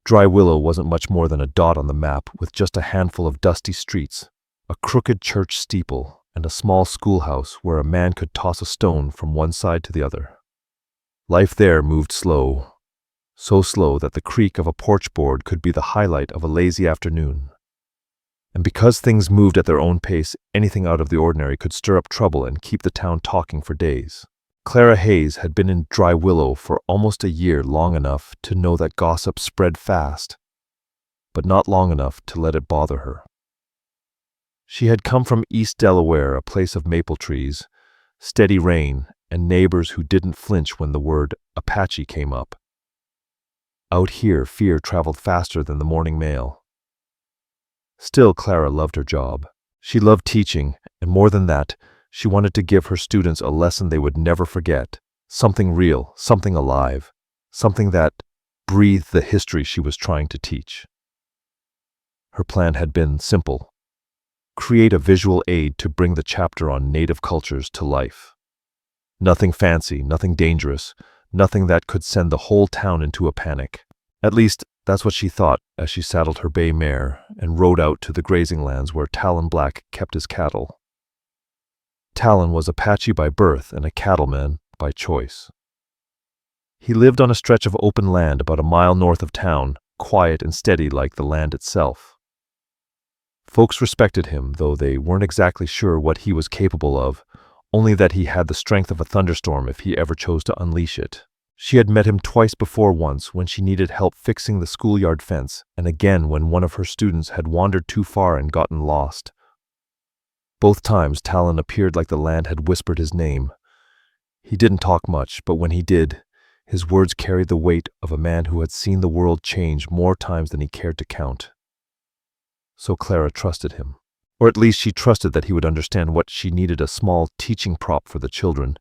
Dry Willow wasn't much more than a dot on the map, with just a handful of dusty streets, a crooked church steeple, and a small schoolhouse where a man could toss a stone from one side to the other. Life there moved slow, so slow that the creak of a porch board could be the highlight of a lazy afternoon. And because things moved at their own pace, anything out of the ordinary could stir up trouble and keep the town talking for days. Clara Hayes had been in Dry Willow for almost a year, long enough to know that gossip spread fast, but not long enough to let it bother her. She had come from East Delaware, a place of maple trees, steady rain, and neighbors who didn't flinch when the word Apache came up. Out here, fear traveled faster than the morning mail. Still, Clara loved her job. She loved teaching, and more than that, she wanted to give her students a lesson they would never forget, something real, something alive, something that breathed the history she was trying to teach. Her plan had been simple: create a visual aid to bring the chapter on native cultures to life. Nothing fancy, nothing dangerous, nothing that could send the whole town into a panic. At least, that's what she thought as she saddled her bay mare and rode out to the grazing lands where Talon Black kept his cattle. Talon was Apache by birth and a cattleman by choice. He lived on a stretch of open land about a mile north of town, quiet and steady like the land itself. Folks respected him, though they weren't exactly sure what he was capable of, only that he had the strength of a thunderstorm if he ever chose to unleash it. She had met him twice before, once when she needed help fixing the schoolyard fence, and again when one of her students had wandered too far and gotten lost. Both times Talon appeared like the land had whispered his name. He didn't talk much, but when he did, his words carried the weight of a man who had seen the world change more times than he cared to count. So Clara trusted him. Or at least she trusted that he would understand what she needed: a small teaching prop for the children,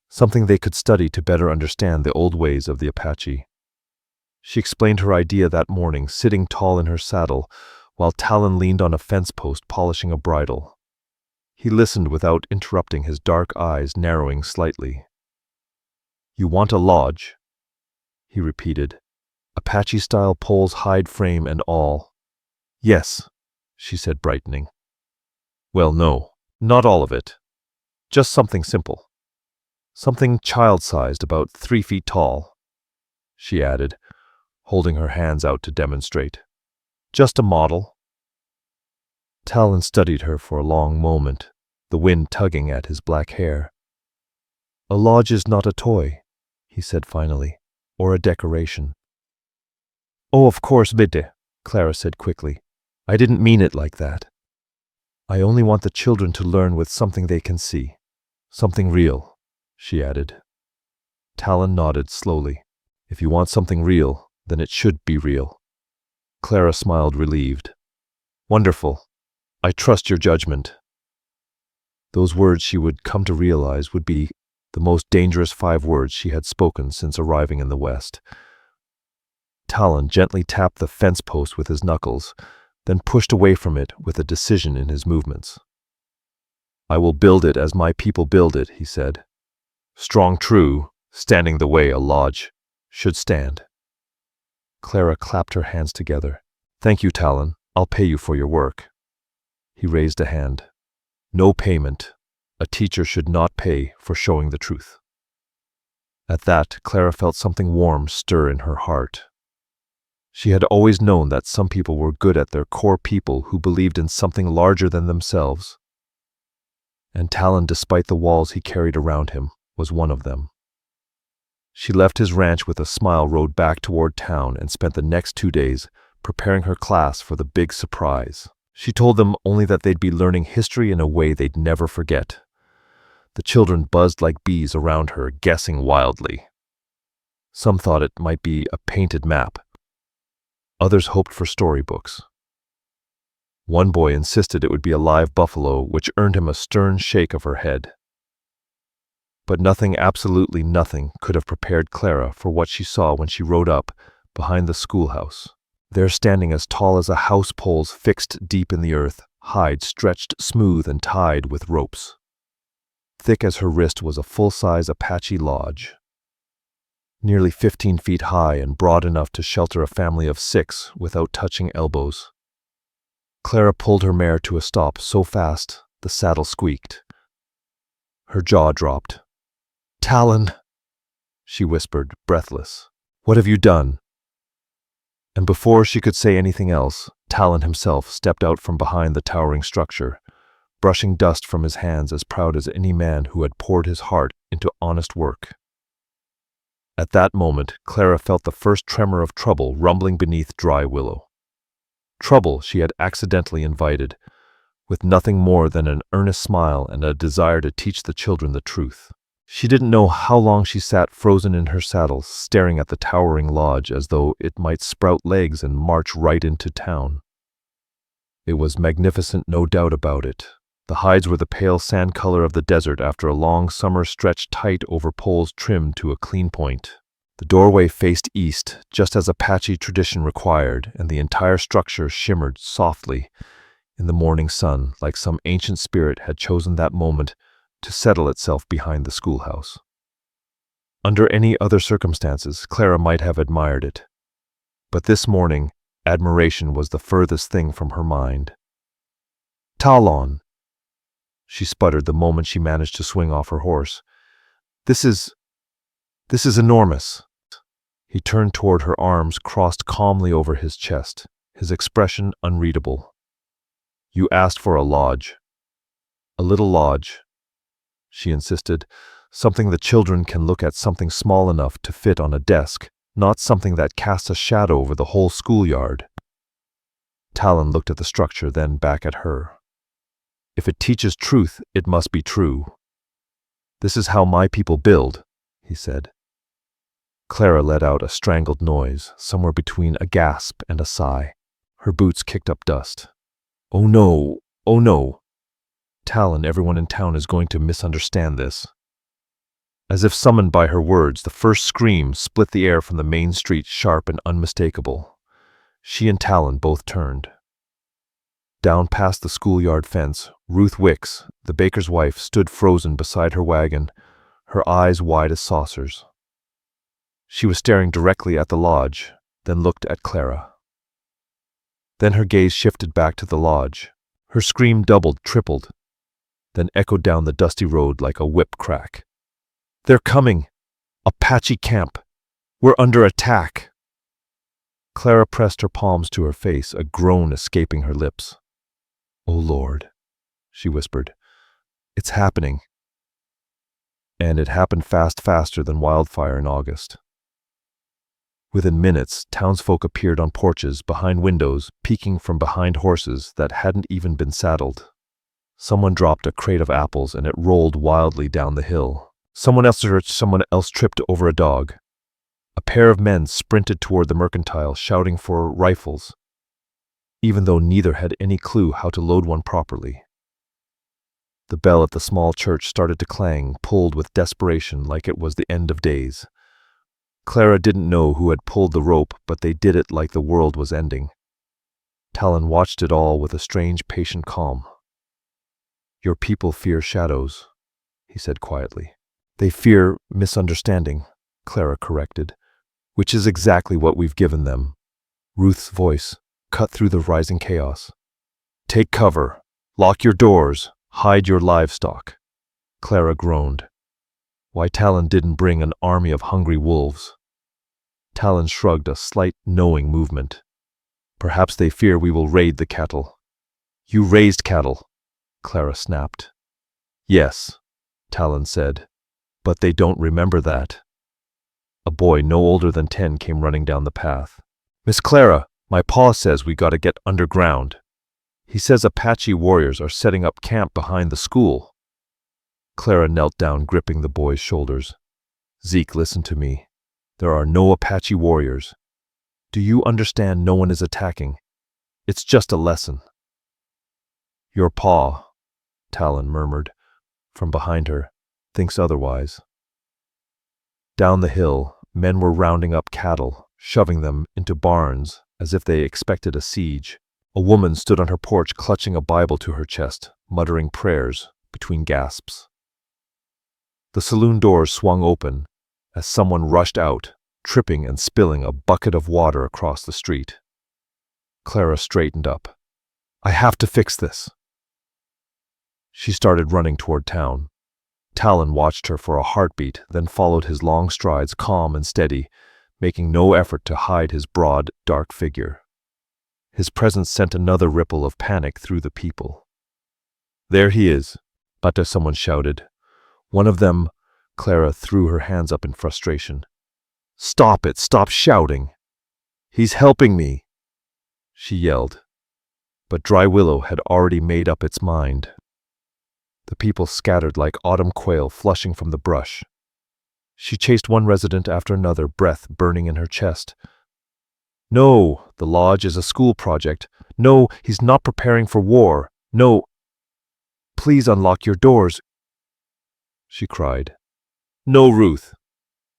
something they could study to better understand the old ways of the Apache. She explained her idea that morning, sitting tall in her saddle, while Talon leaned on a fence post polishing a bridle. He listened without interrupting, his dark eyes narrowing slightly. "You want a lodge?" he repeated. "Apache-style poles, hide frame and all." "Yes," she said, brightening. "Well, no, not all of it. Just something simple. Something child-sized, about 3 feet tall," she added, holding her hands out to demonstrate. "Just a model." Talon studied her for a long moment, the wind tugging at his black hair. "A lodge is not a toy," he said finally, "or a decoration." "Oh, of course, bitte," Clara said quickly. "I didn't mean it like that. I only want the children to learn with something they can see. Something real," she added. Talon nodded slowly. "If you want something real, then it should be real." Clara smiled, relieved. "Wonderful. I trust your judgment." Those words, she would come to realize, would be the most dangerous 5 words she had spoken since arriving in the West. Talon gently tapped the fence post with his knuckles, then pushed away from it with a decision in his movements. "I will build it as my people build it," he said. "Strong, true, standing the way a lodge should stand." Clara clapped her hands together. "Thank you, Talon. I'll pay you for your work." He raised a hand. "No payment. A teacher should not pay for showing the truth." At that, Clara felt something warm stir in her heart. She had always known that some people were good at their core, people who believed in something larger than themselves. And Talon, despite the walls he carried around him, was one of them. She left his ranch with a smile, rode back toward town, and spent the next 2 days preparing her class for the big surprise. She told them only that they'd be learning history in a way they'd never forget. The children buzzed like bees around her, guessing wildly. Some thought it might be a painted map. Others hoped for storybooks. One boy insisted it would be a live buffalo, which earned him a stern shake of her head. But nothing, absolutely nothing, could have prepared Clara for what she saw when she rode up behind the schoolhouse. There, standing as tall as a house, poles fixed deep in the earth, hide stretched smooth and tied with ropes. Thick as her wrist was a full-size Apache lodge. nearly 15 feet high and broad enough to shelter a family of 6 without touching elbows. Clara pulled her mare to a stop so fast the saddle squeaked. Her jaw dropped. "Talon," she whispered, breathless. "What have you done?" And before she could say anything else, Talon himself stepped out from behind the towering structure, brushing dust from his hands as proud as any man who had poured his heart into honest work. At that moment, Clara felt the first tremor of trouble rumbling beneath Dry Willow. Trouble she had accidentally invited, with nothing more than an earnest smile and a desire to teach the children the truth. She didn't know how long she sat frozen in her saddle, staring at the towering lodge as though it might sprout legs and march right into town. It was magnificent, no doubt about it. The hides were the pale sand color of the desert after a long summer stretched tight over poles trimmed to a clean point. The doorway faced east, just as Apache tradition required, and the entire structure shimmered softly in the morning sun, like some ancient spirit had chosen that moment to settle itself behind the schoolhouse. Under any other circumstances, Clara might have admired it. But this morning, admiration was the furthest thing from her mind. "Talon," she sputtered the moment she managed to swing off her horse. This is enormous." He turned toward her, arms crossed calmly over his chest, his expression unreadable. "You asked for a lodge. A little lodge," she insisted. "Something the children can look at, something small enough to fit on a desk, not something that casts a shadow over the whole schoolyard." Talon looked at the structure, then back at her. "If it teaches truth, it must be true. This is how my people build," he said. Clara let out a strangled noise, somewhere between a gasp and a sigh. Her boots kicked up dust. "Oh no, oh no. Talon, everyone in town is going to misunderstand this." As if summoned by her words, the first scream split the air from the main street, sharp and unmistakable. She and Talon both turned. Down past the schoolyard fence, Ruth Wicks, the baker's wife, stood frozen beside her wagon, her eyes wide as saucers. She was staring directly at the lodge, then looked at Clara. Then her gaze shifted back to the lodge. Her scream doubled, tripled, then echoed down the dusty road like a whip crack. "They're coming! Apache camp! We're under attack!" Clara pressed her palms to her face, a groan escaping her lips. "Oh Lord," she whispered. "It's happening." And it happened faster than wildfire in August. Within minutes, townsfolk appeared on porches, behind windows, peeking from behind horses that hadn't even been saddled. Someone dropped a crate of apples and it rolled wildly down the hill. Someone else tripped over a dog. A pair of men sprinted toward the mercantile, shouting for rifles, even though neither had any clue how to load one properly. The bell at the small church started to clang, pulled with desperation like it was the end of days. Clara didn't know who had pulled the rope, but they did it like the world was ending. Talon watched it all with a strange, patient calm. "Your people fear shadows," he said quietly. "They fear misunderstanding," Clara corrected, "which is exactly what we've given them." Ruth's voice cut through the rising chaos. "Take cover. Lock your doors. Hide your livestock." Clara groaned. Why Talon didn't bring an army of hungry wolves? Talon shrugged, a slight knowing movement. "Perhaps they fear we will raid the cattle." "You raised cattle," Clara snapped. "Yes," Talon said, "but they don't remember that." A boy no older than 10 came running down the path. "Miss Clara, my pa says we gotta get underground. He says Apache warriors are setting up camp behind the school." Clara knelt down, gripping the boy's shoulders. "Zeke, listen to me. There are no Apache warriors. Do you understand? No one is attacking. It's just a lesson." "Your pa," Talon murmured from behind her, "thinks otherwise." Down the hill, men were rounding up cattle, shoving them into barns as if they expected a siege. A woman stood on her porch, clutching a Bible to her chest, muttering prayers between gasps. The saloon doors swung open as someone rushed out, tripping and spilling a bucket of water across the street. Clara straightened up. I have to fix this. She started running toward town. Talon watched her for a heartbeat, then followed his long strides calm and steady, making no effort to hide his broad, dark figure. His presence sent another ripple of panic through the people. There he is, but someone shouted. One of them, Clara threw her hands up in frustration. Stop it, stop shouting. He's helping me, she yelled. But Dry Willow had already made up its mind. The people scattered like autumn quail flushing from the brush. She chased one resident after another, breath burning in her chest. No, the lodge is a school project. No, he's not preparing for war. No. Please unlock your doors, she cried. No, Ruth.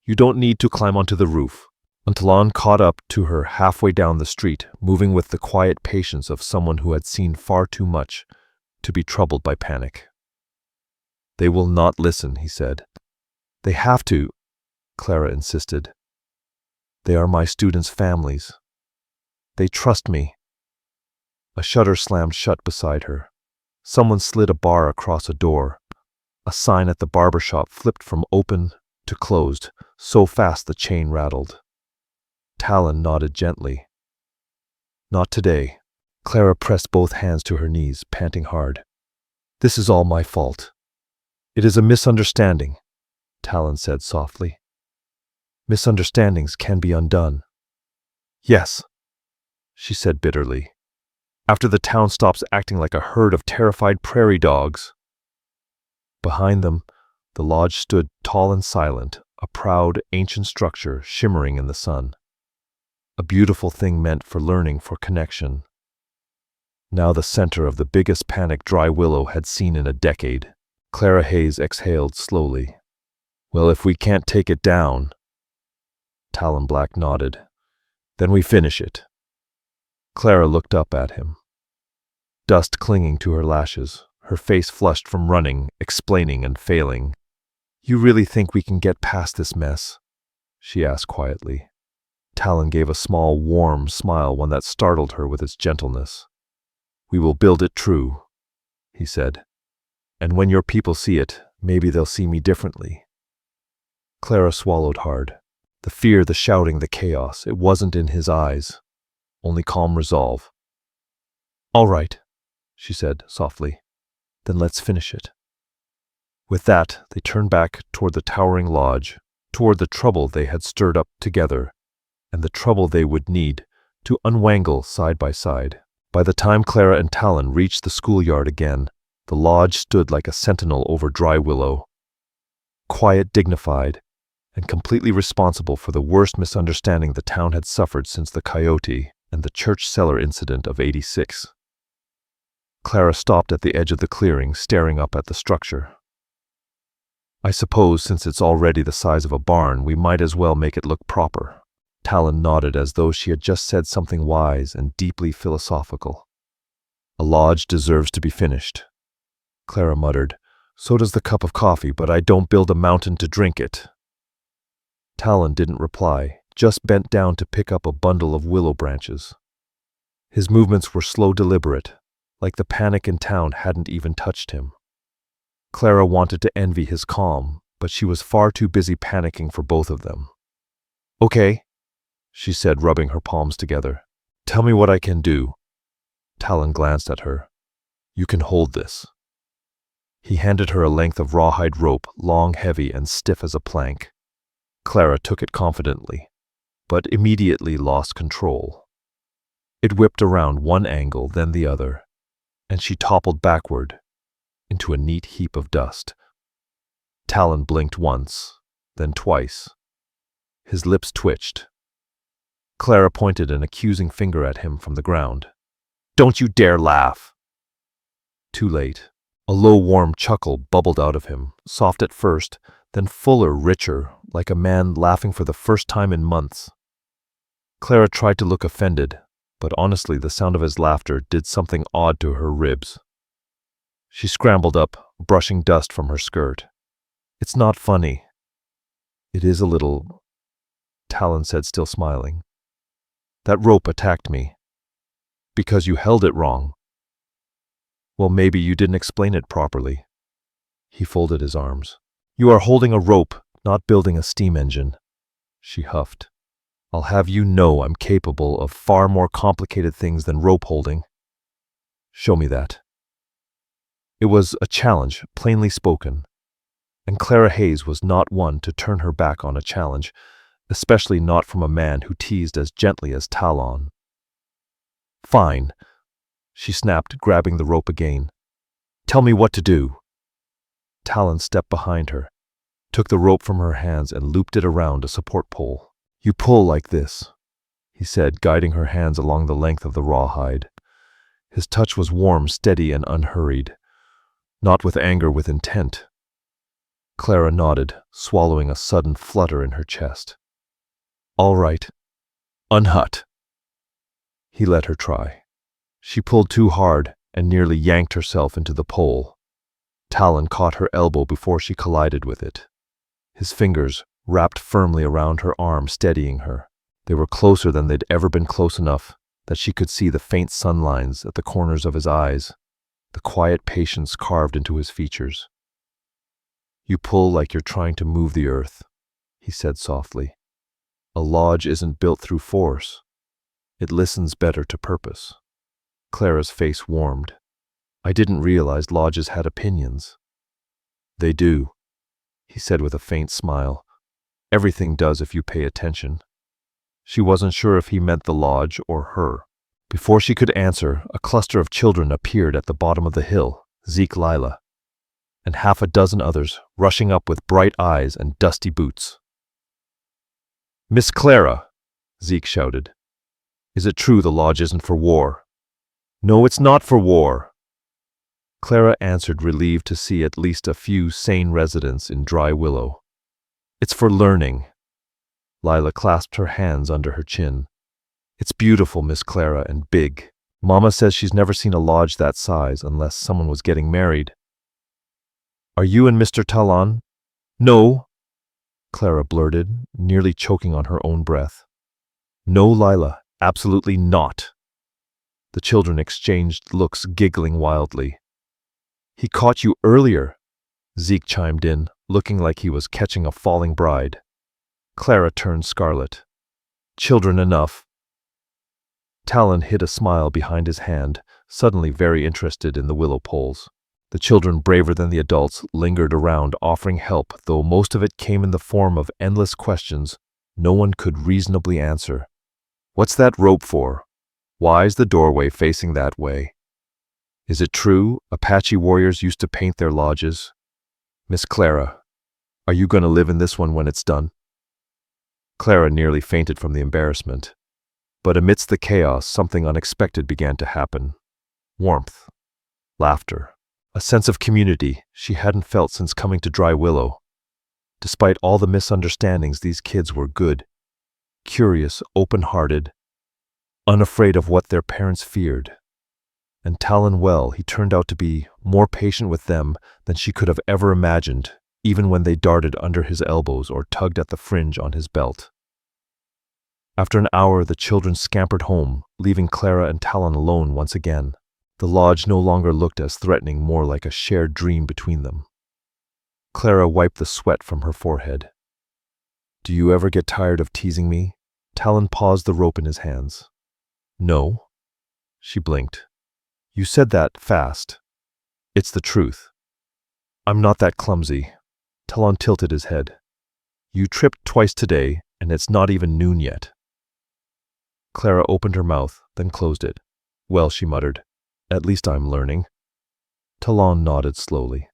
You don't need to climb onto the roof. Talon caught up to her halfway down the street, moving with the quiet patience of someone who had seen far too much to be troubled by panic. They will not listen, he said. They have to, Clara insisted. They are my students' families. They trust me. A shutter slammed shut beside her. Someone slid a bar across a door. A sign at the barber shop flipped from open to closed, so fast the chain rattled. Talon nodded gently. Not today. Clara pressed both hands to her knees, panting hard. This is all my fault. It is a misunderstanding, Talon said softly. Misunderstandings can be undone. Yes, she said bitterly. After the town stops acting like a herd of terrified prairie dogs. Behind them, the lodge stood tall and silent, a proud, ancient structure shimmering in the sun. A beautiful thing meant for learning, for connection. Now the center of the biggest panic Dry Willow had seen in a decade. Clara Hayes exhaled slowly. Well, if we can't take it down, Talon Black nodded. Then we finish it. Clara looked up at him. Dust clinging to her lashes, her face flushed from running, explaining and failing. You really think we can get past this mess? She asked quietly. Talon gave a small, warm smile, one that startled her with its gentleness. We will build it true, he said. And when your people see it, maybe they'll see me differently. Clara swallowed hard. The fear, the shouting, the chaos, it wasn't in his eyes. Only calm resolve. All right, she said softly. Then let's finish it. With that, they turned back toward the towering lodge, toward the trouble they had stirred up together, and the trouble they would need to unwangle side by side. By the time Clara and Talon reached the schoolyard again, the lodge stood like a sentinel over Dry Willow, quiet, dignified, and completely responsible for the worst misunderstanding the town had suffered since the coyote and the church cellar incident of '86. Clara stopped at the edge of the clearing, staring up at the structure. I suppose since it's already the size of a barn, we might as well make it look proper. Talon nodded as though she had just said something wise and deeply philosophical. A lodge deserves to be finished. Clara muttered, so does the cup of coffee, but I don't build a mountain to drink it. Talon didn't reply, just bent down to pick up a bundle of willow branches. His movements were slow, deliberate, like the panic in town hadn't even touched him. Clara wanted to envy his calm, but she was far too busy panicking for both of them. Okay, she said, rubbing her palms together. Tell me what I can do. Talon glanced at her. You can hold this. He handed her a length of rawhide rope, long, heavy, and stiff as a plank. Clara took it confidently, but immediately lost control. It whipped around one angle, then the other, and she toppled backward into a neat heap of dust. Talon blinked once, then twice. His lips twitched. Clara pointed an accusing finger at him from the ground. Don't you dare laugh! Too late. A low, warm chuckle bubbled out of him, soft at first, then fuller, richer, like a man laughing for the first time in months. Clara tried to look offended, but honestly the sound of his laughter did something odd to her ribs. She scrambled up, brushing dust from her skirt. It's not funny. It is a little. Talon said, still smiling. That rope attacked me. Because you held it wrong. Well, maybe you didn't explain it properly. He folded his arms. You are holding a rope, not building a steam engine. She huffed. I'll have you know I'm capable of far more complicated things than rope holding. Show me that. It was a challenge, plainly spoken. And Clara Hayes was not one to turn her back on a challenge, especially not from a man who teased as gently as Talon. Fine, she snapped, grabbing the rope again. Tell me what to do. Talon stepped behind her, took the rope from her hands and looped it around a support pole. You pull like this, he said, guiding her hands along the length of the rawhide. His touch was warm, steady, and unhurried, not with anger, with intent. Clara nodded, swallowing a sudden flutter in her chest. All right. Unhut. He let her try. She pulled too hard and nearly yanked herself into the pole. Talon caught her elbow before she collided with it. His fingers wrapped firmly around her arm, steadying her. They were closer than they'd ever been, close enough that she could see the faint sunlines at the corners of his eyes, the quiet patience carved into his features. You pull like you're trying to move the earth, he said softly. A lodge isn't built through force. It listens better to purpose. Clara's face warmed. I didn't realize lodges had opinions. They do, he said with a faint smile. Everything does if you pay attention. She wasn't sure if he meant the lodge or her. Before she could answer, a cluster of children appeared at the bottom of the hill, Zeke, Lila, and half a dozen others rushing up with bright eyes and dusty boots. Miss Clara, Zeke shouted. Is it true the lodge isn't for war? No, it's not for war. Clara answered, relieved to see at least a few sane residents in Dry Willow. It's for learning. Lila clasped her hands under her chin. It's beautiful, Miss Clara, and big. Mama says she's never seen a lodge that size unless someone was getting married. Are you and Mr. Talon? No, Clara blurted, nearly choking on her own breath. No, Lila, absolutely not. The children exchanged looks, giggling wildly. He caught you earlier, Zeke chimed in, looking like he was catching a falling bride. Clara turned scarlet. Children enough. Talon hid a smile behind his hand, suddenly very interested in the willow poles. The children, braver than the adults, lingered around, offering help, though most of it came in the form of endless questions no one could reasonably answer. What's that rope for? Why's the doorway facing that way? Is it true Apache warriors used to paint their lodges? Miss Clara, are you going to live in this one when it's done? Clara nearly fainted from the embarrassment. But amidst the chaos, something unexpected began to happen. Warmth. Laughter. A sense of community she hadn't felt since coming to Dry Willow. Despite all the misunderstandings, these kids were good, curious, open-hearted, unafraid of what their parents feared. And Talon, well, he turned out to be more patient with them than she could have ever imagined, even when they darted under his elbows or tugged at the fringe on his belt. After an hour, the children scampered home, leaving Clara and Talon alone once again. The lodge no longer looked as threatening, more like a shared dream between them. Clara wiped the sweat from her forehead. Do you ever get tired of teasing me? Talon paused, the rope in his hands. No. She blinked. You said that fast. It's the truth. I'm not that clumsy. Talon tilted his head. You tripped twice today, and it's not even noon yet. Clara opened her mouth, then closed it. Well, she muttered, at least I'm learning. Talon nodded slowly.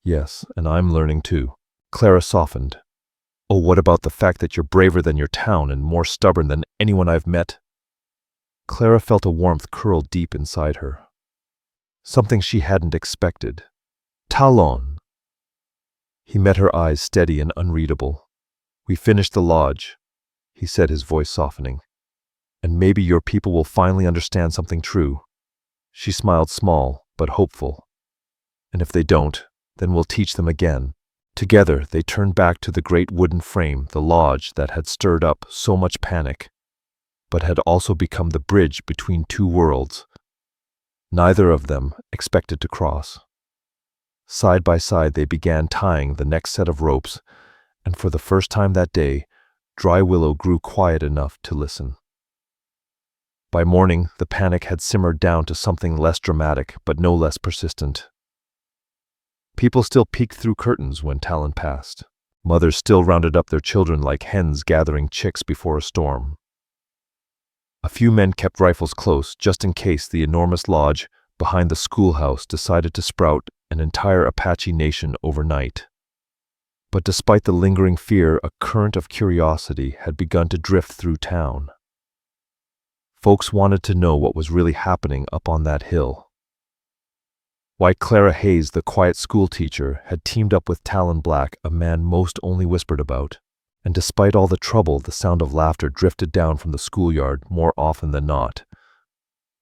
Yes, and I'm learning too. Clara softened. Oh, what about the fact that you're braver than your town and more stubborn than anyone I've met? Clara felt a warmth curl deep inside her. Something she hadn't expected. Talon. He met her eyes, steady and unreadable. We finished the lodge, he said, his voice softening. And maybe your people will finally understand something true. She smiled, small but hopeful. And if they don't, then we'll teach them again. Together, they turned back to the great wooden frame, the lodge that had stirred up so much panic, but had also become the bridge between two worlds neither of them expected to cross. Side by side, they began tying the next set of ropes, and for the first time that day, Dry Willow grew quiet enough to listen. By morning, the panic had simmered down to something less dramatic, but no less persistent. People still peeked through curtains when Talon passed. Mothers still rounded up their children like hens gathering chicks before a storm. A few men kept rifles close just in case the enormous lodge behind the schoolhouse decided to sprout an entire Apache nation overnight. But despite the lingering fear, a current of curiosity had begun to drift through town. Folks wanted to know what was really happening up on that hill. Why Clara Hayes, the quiet schoolteacher, had teamed up with Talon Black, a man most only whispered about. And despite all the trouble, the sound of laughter drifted down from the schoolyard more often than not.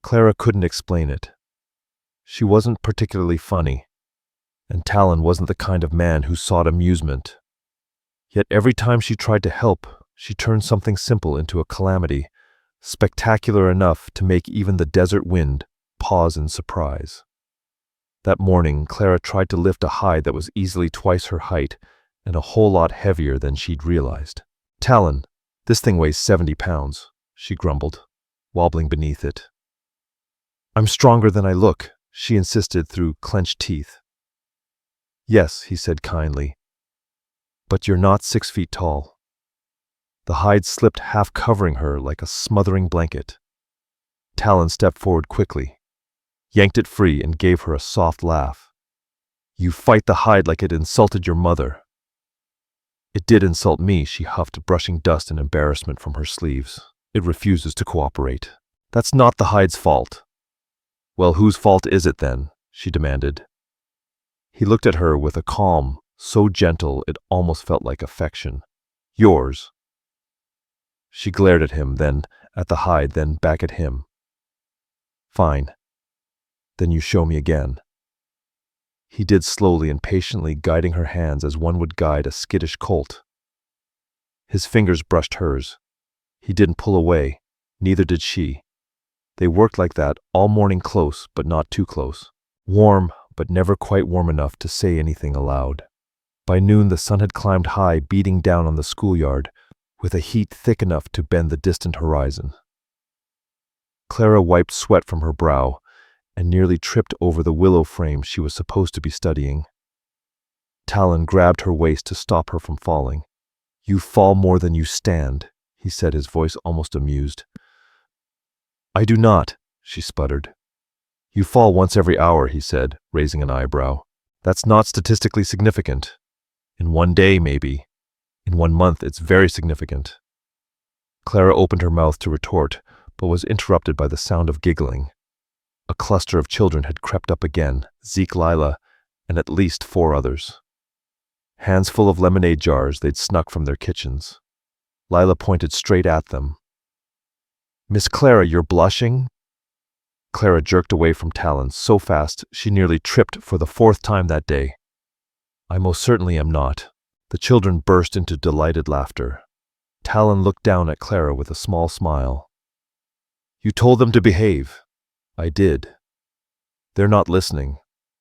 Clara couldn't explain it. She wasn't particularly funny, and Talon wasn't the kind of man who sought amusement. Yet every time she tried to help, she turned something simple into a calamity, spectacular enough to make even the desert wind pause in surprise. That morning, Clara tried to lift a hide that was easily twice her height and a whole lot heavier than she'd realized. "Talon, this thing weighs 70 pounds, she grumbled, wobbling beneath it. "I'm stronger than I look," she insisted through clenched teeth. "Yes," he said kindly, "but you're not 6 feet tall." The hide slipped, half covering her like a smothering blanket. Talon stepped forward quickly, yanked it free, and gave her a soft laugh. "You fight the hide like it insulted your mother." "It did insult me," she huffed, brushing dust and embarrassment from her sleeves. "It refuses to cooperate. That's not the hide's fault." "Well, whose fault is it then?" she demanded. He looked at her with a calm so gentle it almost felt like affection. "Yours." She glared at him, then at the hide, then back at him. "Fine. Then you show me again." He did, slowly and patiently, guiding her hands as one would guide a skittish colt. His fingers brushed hers. He didn't pull away, neither did she. They worked like that all morning, close but not too close. Warm, but never quite warm enough to say anything aloud. By noon the sun had climbed high, beating down on the schoolyard, with a heat thick enough to bend the distant horizon. Clara wiped sweat from her brow and nearly tripped over the willow frame she was supposed to be studying. Talon grabbed her waist to stop her from falling. "You fall more than you stand," he said, his voice almost amused. "I do not," she sputtered. "You fall once every hour," he said, raising an eyebrow. "That's not statistically significant. In one day, maybe. In 1 month, it's very significant." Clara opened her mouth to retort, but was interrupted by the sound of giggling. A cluster of children had crept up again, Zeke, Lila, and at least 4 others. Hands full of lemonade jars, they'd snuck from their kitchens. Lila pointed straight at them. "Miss Clara, you're blushing?" Clara jerked away from Talon so fast she nearly tripped for the 4th time that day. "I most certainly am not." The children burst into delighted laughter. Talon looked down at Clara with a small smile. "You told them to behave." "I did." "They're not listening,"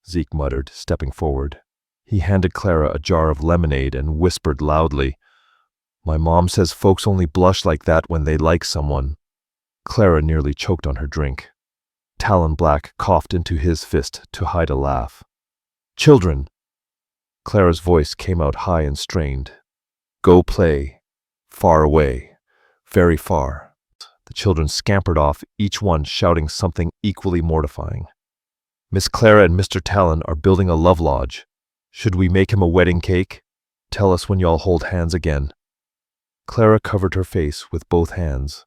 Zeke muttered, stepping forward. He handed Clara a jar of lemonade and whispered loudly, "My mom says folks only blush like that when they like someone." Clara nearly choked on her drink. Talon Black coughed into his fist to hide a laugh. "Children!" Clara's voice came out high and strained. "Go play. Far away. Very far." The children scampered off, each one shouting something equally mortifying. "Miss Clara and Mr. Talon are building a love lodge. Should we make him a wedding cake? Tell us when y'all hold hands again." Clara covered her face with both hands.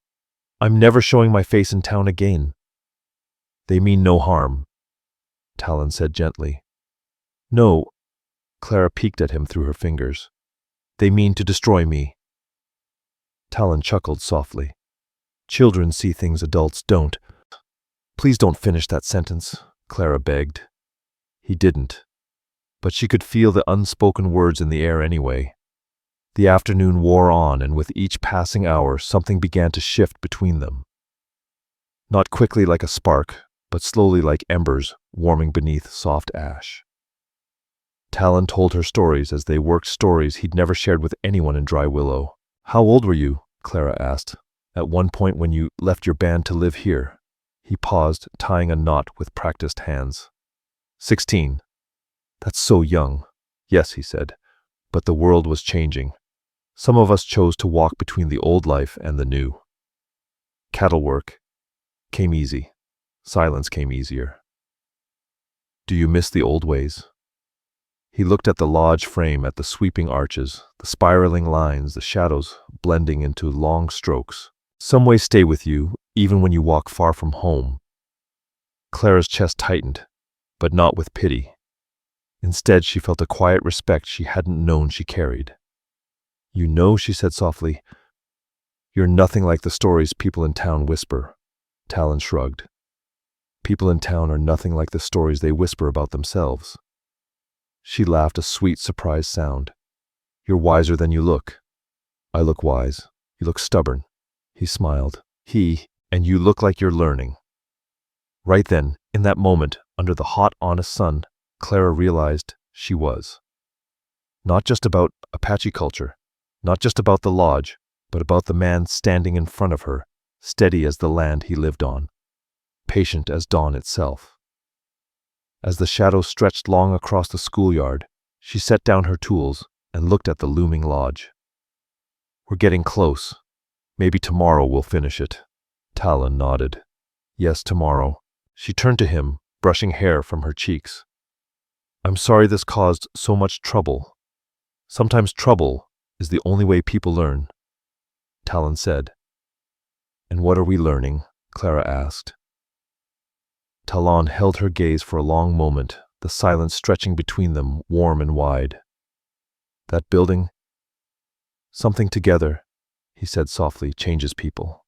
"I'm never showing my face in town again." "They mean no harm," Talon said gently. "No," Clara peeked at him through her fingers. "They mean to destroy me." Talon chuckled softly. "Children see things adults don't." "Please don't finish that sentence," Clara begged. He didn't. but she could feel the unspoken words in the air anyway. The afternoon wore on, and with each passing hour, something began to shift between them. Not quickly like a spark, but slowly like embers warming beneath soft ash. Talon told her stories as they worked, stories he'd never shared with anyone in Dry Willow. "How old were you?" Clara asked. "At one point when you left your band to live here." He paused, tying a knot with practiced hands. 16. "That's so young." "Yes," he said, "but the world was changing. Some of us chose to walk between the old life and the new. Cattle work came easy. Silence came easier." "Do you miss the old ways?" He looked at the lodge frame, at the sweeping arches, the spiraling lines, the shadows blending into long strokes. "Some ways stay with you, even when you walk far from home." Clara's chest tightened, but not with pity. Instead, she felt a quiet respect she hadn't known she carried. "You know," she said softly, "you're nothing like the stories people in town whisper." Talon shrugged. "People in town are nothing like the stories they whisper about themselves." She laughed, a sweet, surprised sound. "You're wiser than you look." "I look wise. You look stubborn." He smiled. "And you look like you're learning." Right then, in that moment, under the hot, honest sun, Clara realized she was. Not just about Apache culture, not just about the lodge, but about the man standing in front of her, steady as the land he lived on, patient as dawn itself. As the shadows stretched long across the schoolyard, she set down her tools and looked at the looming lodge. "We're getting close. Maybe tomorrow we'll finish it." Talon nodded. "Yes, tomorrow." She turned to him, brushing hair from her cheeks. "I'm sorry this caused so much trouble. Sometimes trouble is the only way people learn," Talon said. "And what are we learning?" Clara asked. Talon held her gaze for a long moment, the silence stretching between them warm and wide. "That building, something together," he said softly, "changes people."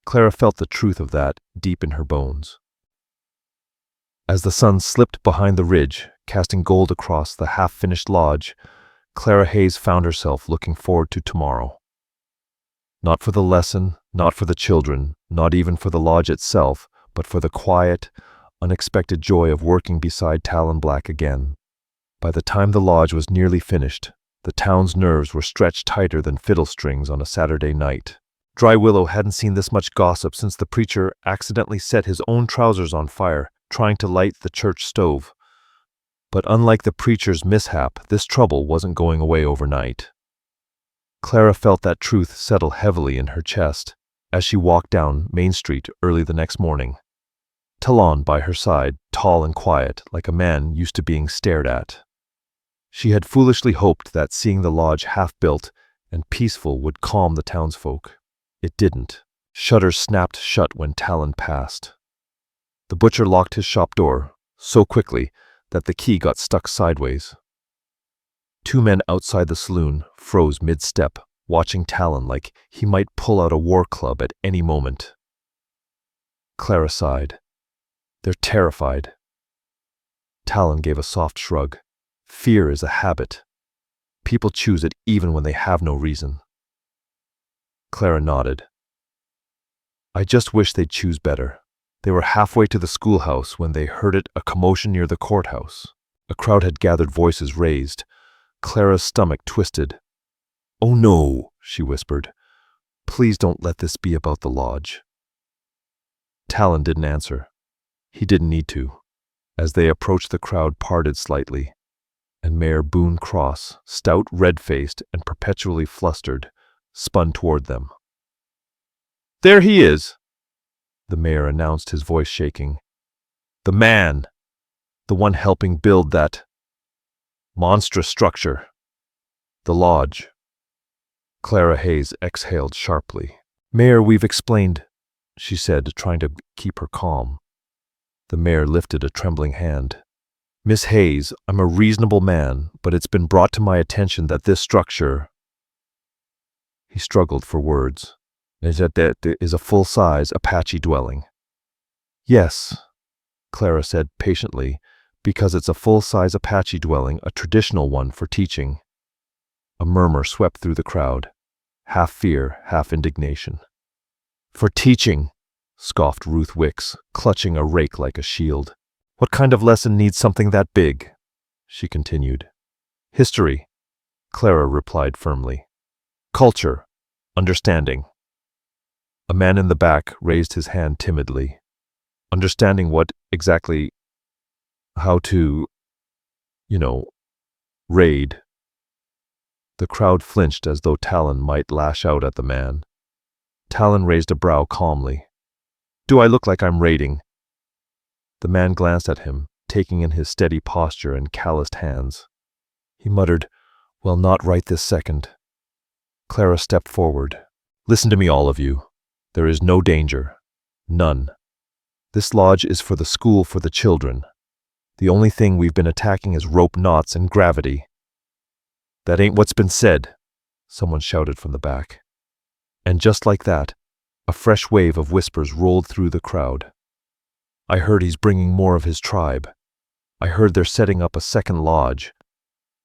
Clara felt the truth of that deep in her bones. As the sun slipped behind the ridge, casting gold across the half-finished lodge, Clara Hayes found herself looking forward to tomorrow. Not for the lesson, not for the children, not even for the lodge itself, but for the quiet, unexpected joy of working beside Talon Black again. By the time the lodge was nearly finished, the town's nerves were stretched tighter than fiddle strings on a Saturday night. Dry Willow hadn't seen this much gossip since the preacher accidentally set his own trousers on fire, trying to light the church stove. But unlike the preacher's mishap, this trouble wasn't going away overnight. Clara felt that truth settle heavily in her chest as she walked down Main Street early the next morning. Talon by her side, tall and quiet, like a man used to being stared at. She had foolishly hoped that seeing the lodge half-built and peaceful would calm the townsfolk. It didn't. Shutters snapped shut when Talon passed. The butcher locked his shop door so quickly that the key got stuck sideways. Two men outside the saloon froze mid-step, watching Talon like he might pull out a war club at any moment. Clara sighed. "They're terrified." Talon gave a soft shrug. "Fear is a habit. People choose it even when they have no reason." Clara nodded. "I just wish they'd choose better." They were halfway to the schoolhouse when they heard a commotion near the courthouse. A crowd had gathered, voices raised. Clara's stomach twisted. "Oh no," she whispered. "Please don't let this be about the lodge." Talon didn't answer. He didn't need to. As they approached, the crowd parted slightly, and Mayor Boone Cross, stout, red-faced, and perpetually flustered, spun toward them. "There he is," the mayor announced, his voice shaking. "The man, the one helping build that monstrous structure, the lodge." Clara Hayes exhaled sharply. "Mayor, we've explained," she said, trying to keep her calm. The mayor lifted a trembling hand. "Miss Hayes, I'm a reasonable man, but it's been brought to my attention that this structure—" He struggled for words. "Is a full-size Apache dwelling." "Yes," Clara said patiently, Because it's a full-size Apache dwelling, a traditional one for teaching. A murmur swept through the crowd, half fear, half indignation. For teaching, scoffed Ruth Wicks, clutching a rake like a shield. What kind of lesson needs something that big? She continued. History, Clara replied firmly. Culture, understanding. A man in the back raised his hand timidly. Understanding what exactly? How to, raid. The crowd flinched as though Talon might lash out at the man. Talon raised a brow calmly. Do I look like I'm raiding? The man glanced at him, taking in his steady posture and calloused hands. He muttered, Well, not right this second. Clara stepped forward. Listen to me, all of you. There is no danger. None. This lodge is for the school for the children. The only thing we've been attacking is rope knots and gravity. That ain't what's been said, someone shouted from the back. And just like that, a fresh wave of whispers rolled through the crowd. I heard he's bringing more of his tribe. I heard they're setting up a second lodge.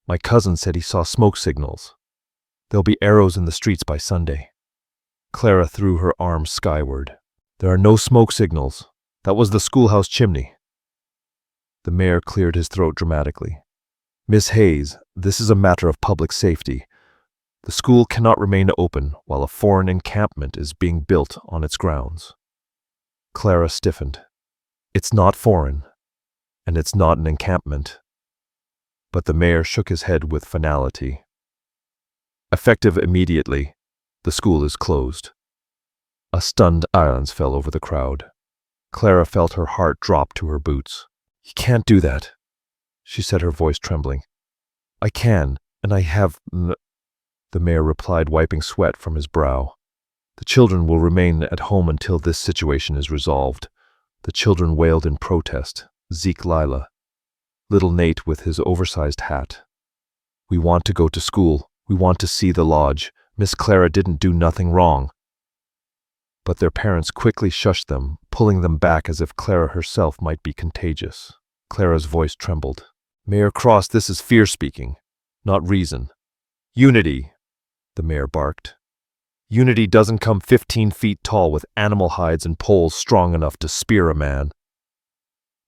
My cousin said he saw smoke signals. There'll be arrows in the streets by Sunday. Clara threw her arms skyward. There are no smoke signals. That was the schoolhouse chimney. The mayor cleared his throat dramatically. Miss Hayes, this is a matter of public safety. The school cannot remain open while a foreign encampment is being built on its grounds. Clara stiffened. It's not foreign, and it's not an encampment. But the mayor shook his head with finality. Effective immediately, the school is closed. A stunned silence fell over the crowd. Clara felt her heart drop to her boots. You can't do that, she said, her voice trembling. I can, and I have, the mayor replied, wiping sweat from his brow. The children will remain at home until this situation is resolved. The children wailed in protest. Zeke Lila. Little Nate with his oversized hat. We want to go to school. We want to see the lodge. Miss Clara didn't do nothing wrong. But their parents quickly shushed them, pulling them back as if Clara herself might be contagious. Clara's voice trembled. Mayor Cross, this is fear speaking, not reason. Unity, the mayor barked. Unity doesn't come 15 feet tall with animal hides and poles strong enough to spear a man.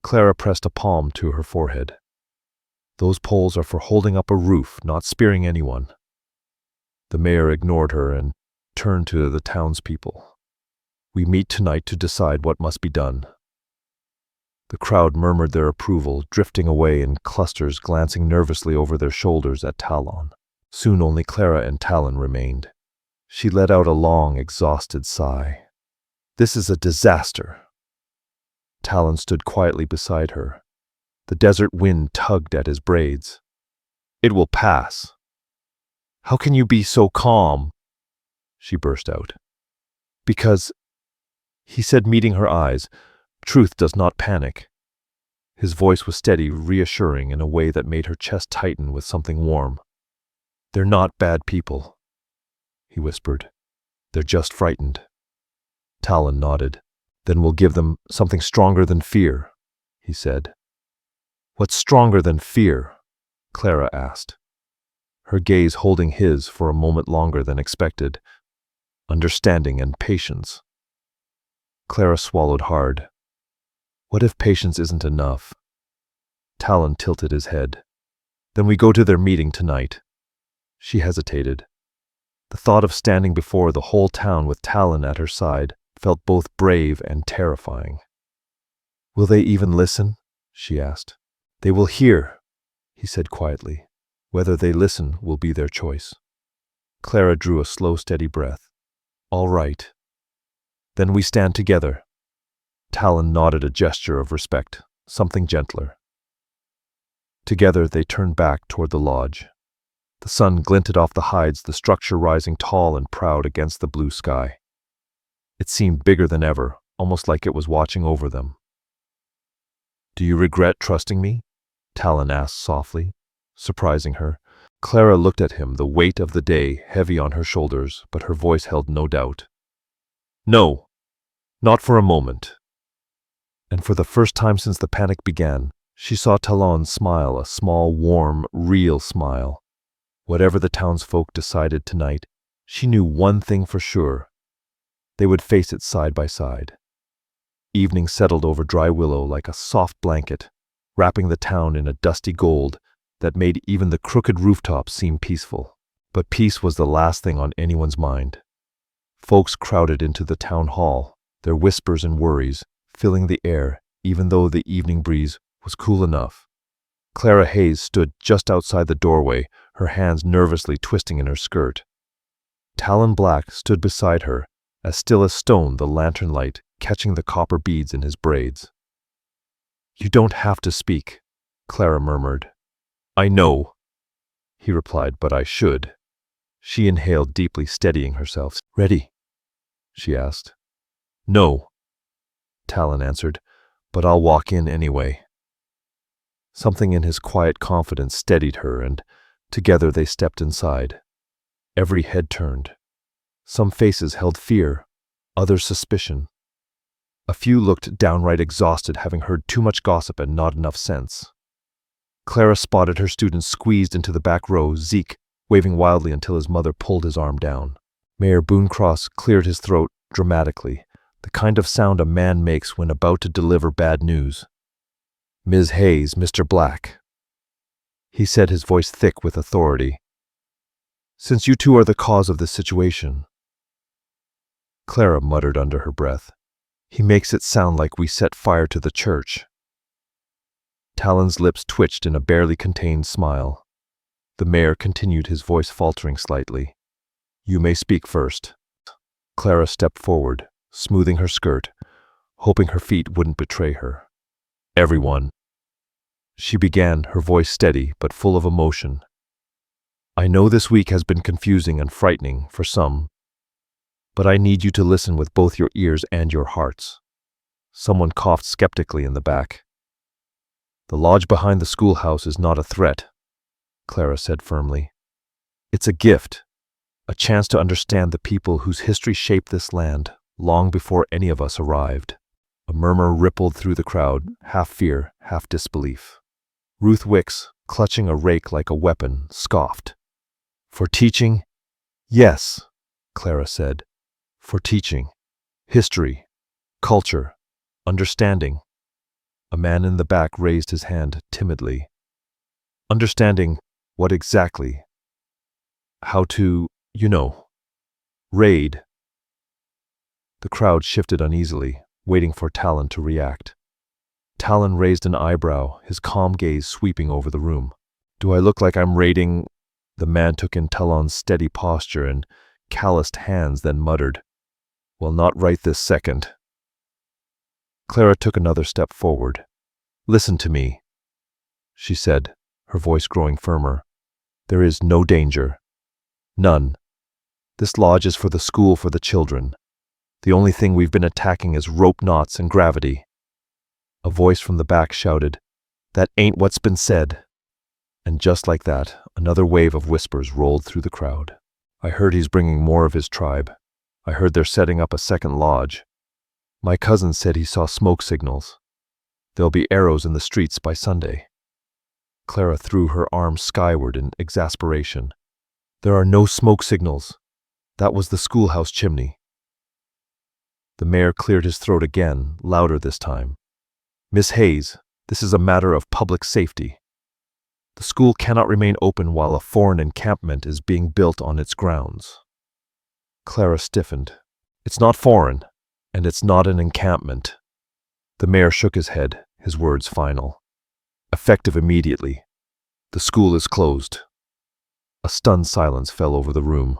Clara pressed a palm to her forehead. Those poles are for holding up a roof, not spearing anyone. The mayor ignored her and turned to the townspeople. We meet tonight to decide what must be done. The crowd murmured their approval, drifting away in clusters, glancing nervously over their shoulders at Talon. Soon only Clara and Talon remained. She let out a long, exhausted sigh. This is a disaster. Talon stood quietly beside her. The desert wind tugged at his braids. It will pass. How can you be so calm? She burst out. Because, he said, meeting her eyes, truth does not panic. His voice was steady, reassuring in a way that made her chest tighten with something warm. They're not bad people, he whispered. They're just frightened. Talon nodded. Then we'll give them something stronger than fear, he said. What's stronger than fear? Clara asked, her gaze holding his for a moment longer than expected. Understanding and patience. Clara swallowed hard. What if patience isn't enough? Talon tilted his head. Then we go to their meeting tonight. She hesitated. The thought of standing before the whole town with Talon at her side felt both brave and terrifying. Will they even listen? She asked. They will hear, he said quietly. Whether they listen will be their choice. Clara drew a slow, steady breath. All right. Then we stand together. Talon nodded a gesture of respect, something gentler. Together they turned back toward the lodge. The sun glinted off the hides, the structure rising tall and proud against the blue sky. It seemed bigger than ever, almost like it was watching over them. Do you regret trusting me? Talon asked softly, surprising her. Clara looked at him, the weight of the day heavy on her shoulders, but her voice held no doubt. No, not for a moment. And for the first time since the panic began, She saw Talon smile, a small, warm, real smile. Whatever the townsfolk decided tonight, she knew one thing for sure. They would face it side by side. Evening settled over Dry Willow like a soft blanket, wrapping the town in a dusty gold that made even the crooked rooftops seem peaceful. But peace was the last thing on anyone's mind. Folks crowded into the town hall, their whispers and worries filling the air, even though the evening breeze was cool enough. Clara Hayes stood just outside the doorway, her hands nervously twisting in her skirt. Talon Black stood beside her, as still as stone, the lantern light catching the copper beads in his braids. "You don't have to speak," Clara murmured. "I know," he replied, "but I should." She inhaled deeply, steadying herself. "Ready?" she asked. "No," Talon answered, "but I'll walk in anyway." Something in his quiet confidence steadied her, and together they stepped inside. Every head turned. Some faces held fear, others suspicion. A few looked downright exhausted, having heard too much gossip and not enough sense. Clara spotted her students squeezed into the back row, Zeke waving wildly until his mother pulled his arm down. Mayor Booncross cleared his throat dramatically, the kind of sound a man makes when about to deliver bad news. "Ms. Hayes, Mr. Black," he said, his voice thick with authority. "Since you two are the cause of this situation," Clara muttered under her breath, "he makes it sound like we set fire to the church." Talon's lips twitched in a barely contained smile. The mayor continued, his voice faltering slightly. "You may speak first." Clara stepped forward, smoothing her skirt, hoping her feet wouldn't betray her. "Everyone," she began, her voice steady but full of emotion. "I know this week has been confusing and frightening for some, but I need you to listen with both your ears and your hearts." Someone coughed skeptically in the back. "The lodge behind the schoolhouse is not a threat," Clara said firmly. "It's a gift, a chance to understand the people whose history shaped this land long before any of us arrived." A murmur rippled through the crowd, half fear, half disbelief. Ruth Wicks, clutching a rake like a weapon, scoffed. "For teaching?" "Yes," Clara said. "For teaching. History, culture, understanding." A man in the back raised his hand timidly. "Understanding what exactly?" "How to, raid." The crowd shifted uneasily, waiting for Talon to react. Talon raised an eyebrow, his calm gaze sweeping over the room. "Do I look like I'm raiding?" The man took in Talon's steady posture and calloused hands, then muttered, "Well, not right this second." Clara took another step forward. "Listen to me," she said, her voice growing firmer. "There is no danger. None. This lodge is for the school, for the children. The only thing we've been attacking is rope knots and gravity." A voice from the back shouted, "That ain't what's been said." And just like that, another wave of whispers rolled through the crowd. "I heard he's bringing more of his tribe. I heard they're setting up a second lodge. My cousin said he saw smoke signals. There'll be arrows in the streets by Sunday." Clara threw her arms skyward in exasperation. "There are no smoke signals. That was the schoolhouse chimney." The mayor cleared his throat again, louder this time. "Miss Hayes, this is a matter of public safety. The school cannot remain open while a foreign encampment is being built on its grounds." Clara stiffened. "It's not foreign, and it's not an encampment." The mayor shook his head, his words final. "Effective immediately. The school is closed." A stunned silence fell over the room.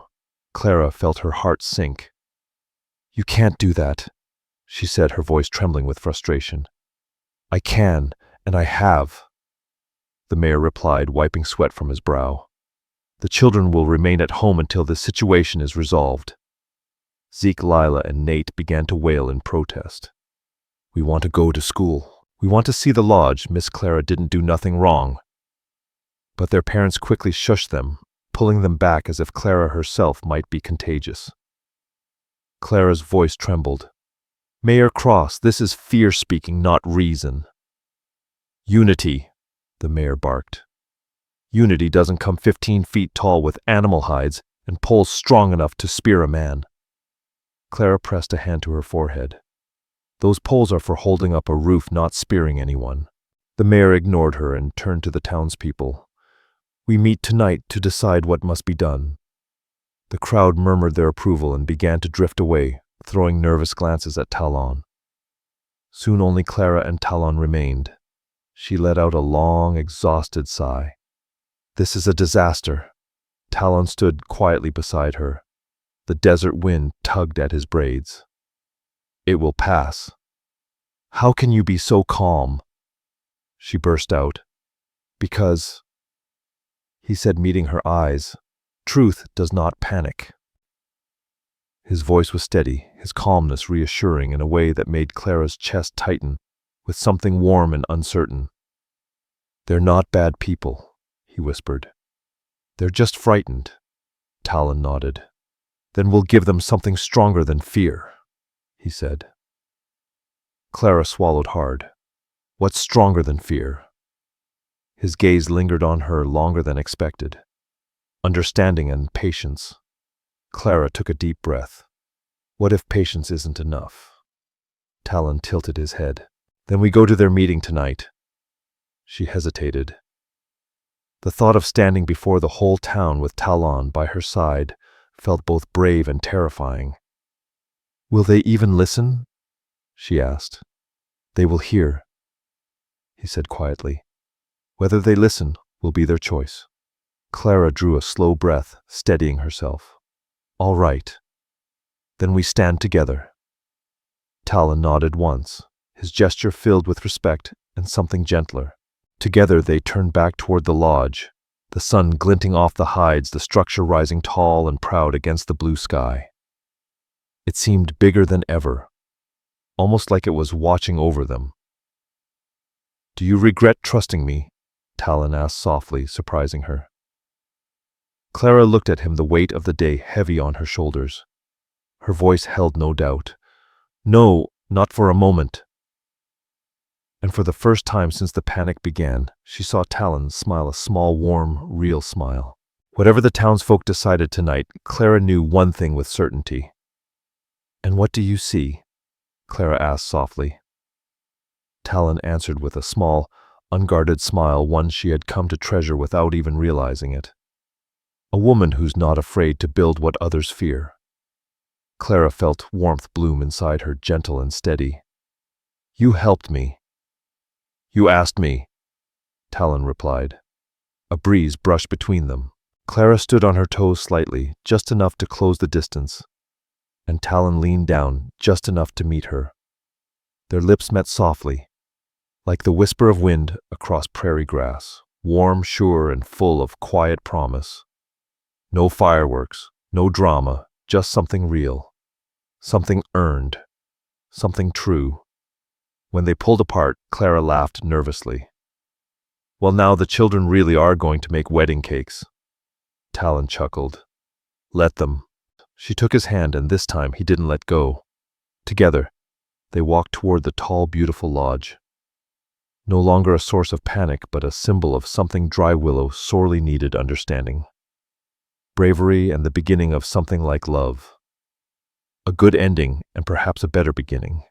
Clara felt her heart sink. "You can't do that," she said, her voice trembling with frustration. "I can, and I have," the mayor replied, wiping sweat from his brow. "The children will remain at home until this situation is resolved." Zeke, Lila, and Nate began to wail in protest. "We want to go to school. We want to see the lodge. Miss Clara didn't do nothing wrong." But their parents quickly shushed them, pulling them back as if Clara herself might be contagious. Clara's voice trembled. "Mayor Cross, this is fear speaking, not reason. Unity, the mayor barked. Unity doesn't come 15 feet tall with animal hides and poles strong enough to spear a man. Clara pressed a hand to her forehead. Those poles are for holding up a roof, not spearing anyone. The mayor ignored her and turned to the townspeople. We meet tonight to decide what must be done. The crowd murmured their approval and began to drift away, throwing nervous glances at Talon. Soon only Clara and Talon remained. She let out a long, exhausted sigh. This is a disaster. Talon stood quietly beside her. The desert wind tugged at his braids. It will pass. How can you be so calm? She burst out. Because, he said, meeting her eyes, truth does not panic. His voice was steady, his calmness reassuring in a way that made Clara's chest tighten with something warm and uncertain. They're not bad people, he whispered. They're just frightened. Talon nodded. Then we'll give them something stronger than fear, he said. Clara swallowed hard. What's stronger than fear? His gaze lingered on her longer than expected. Understanding and patience. Clara took a deep breath. What if patience isn't enough? Talon tilted his head. Then we go to their meeting tonight. She hesitated. The thought of standing before the whole town with Talon by her side felt both brave and terrifying. Will they even listen? She asked. They will hear, he said quietly. Whether they listen will be their choice. Clara drew a slow breath, steadying herself. All right. Then we stand together. Talon nodded once, his gesture filled with respect and something gentler. Together they turned back toward the lodge, the sun glinting off the hides, the structure rising tall and proud against the blue sky. It seemed bigger than ever, almost like it was watching over them. Do you regret trusting me? Talon asked softly, surprising her. Clara looked at him, the weight of the day heavy on her shoulders. Her voice held no doubt. No, not for a moment. And for the first time since the panic began, she saw Talon smile a small, warm, real smile. Whatever the townsfolk decided tonight, Clara knew one thing with certainty. And what do you see? Clara asked softly. Talon answered with a small, unguarded smile, one she had come to treasure without even realizing it. A woman who's not afraid to build what others fear. Clara felt warmth bloom inside her, gentle and steady. You helped me. You asked me, Talon replied. A breeze brushed between them. Clara stood on her toes slightly, just enough to close the distance, and Talon leaned down just enough to meet her. Their lips met softly, like the whisper of wind across prairie grass, warm, sure, and full of quiet promise. No fireworks, no drama, just something real, something earned, something true. When they pulled apart, Clara laughed nervously. Well, now the children really are going to make wedding cakes. Talon chuckled. Let them. She took his hand, and this time he didn't let go. Together, they walked toward the tall, beautiful lodge. No longer a source of panic, but a symbol of something Dry Willow sorely needed understanding. Bravery and the beginning of something like love. A good ending and perhaps a better beginning.